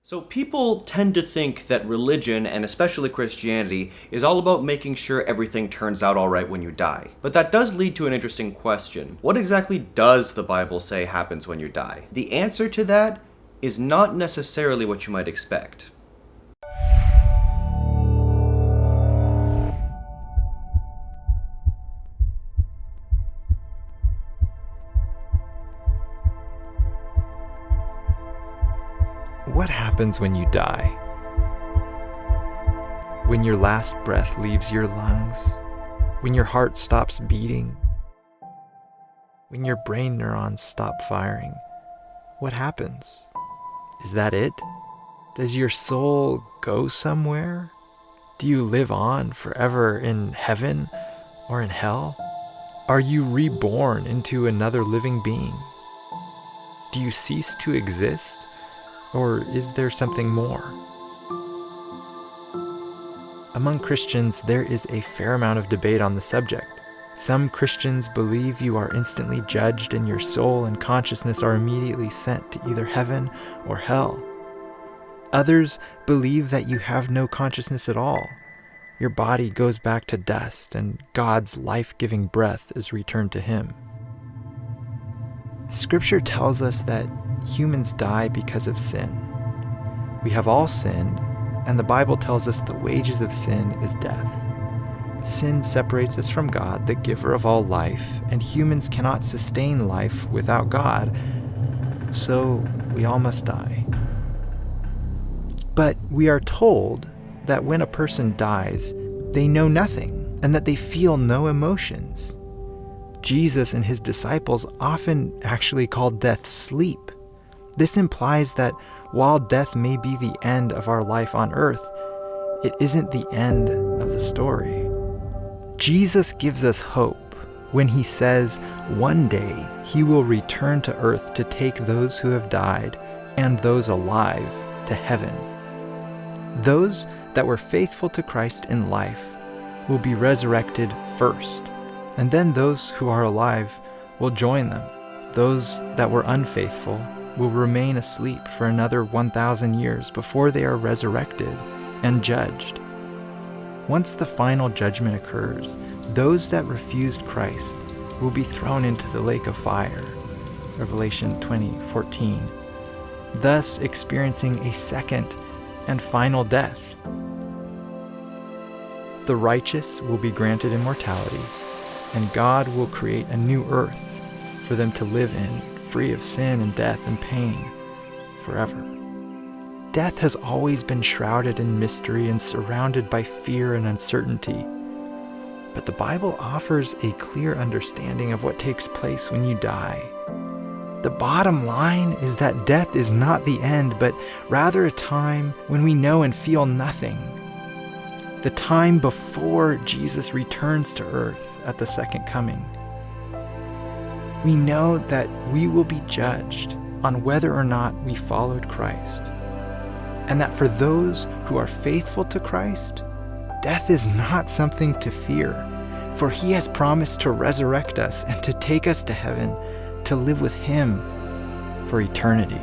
So people tend to think that religion, and especially Christianity, is all about making sure everything turns out alright when you die. But that does lead to an interesting question. What exactly does the Bible say happens when you die? The answer to that is not necessarily what you might expect. What happens when you die? When your last breath leaves your lungs? When your heart stops beating? When your brain neurons stop firing? What happens? Is that it? Does your soul go somewhere? Do you live on forever in heaven or in hell? Are you reborn into another living being? Do you cease to exist? Or is there something more? Among Christians, there is a fair amount of debate on the subject. Some Christians believe you are instantly judged and your soul and consciousness are immediately sent to either heaven or hell. Others believe that you have no consciousness at all. Your body goes back to dust and God's life-giving breath is returned to Him. Scripture tells us that humans die because of sin. We have all sinned, and the Bible tells us the wages of sin is death. Sin separates us from God, the giver of all life, and humans cannot sustain life without God, so we all must die. But we are told that when a person dies, they know nothing, and that they feel no emotions. Jesus and his disciples often actually called death sleep. This implies that while death may be the end of our life on earth, it isn't the end of the story. Jesus gives us hope when he says one day he will return to earth to take those who have died and those alive to heaven. Those that were faithful to Christ in life will be resurrected first, and then those who are alive will join them. Those that were unfaithful will remain asleep for another 1,000 years before they are resurrected and judged. Once the final judgment occurs, those that refused Christ will be thrown into the lake of fire, Revelation 20:14, thus experiencing a second and final death. The righteous will be granted immortality, and God will create a new earth for them to live in, free of sin and death and pain forever. Death has always been shrouded in mystery and surrounded by fear and uncertainty. But the Bible offers a clear understanding of what takes place when you die. The bottom line is that death is not the end, but rather a time when we know and feel nothing. The time before Jesus returns to earth at the second coming. We know that we will be judged on whether or not we followed Christ, and that for those who are faithful to Christ, death is not something to fear, for He has promised to resurrect us and to take us to heaven to live with Him for eternity.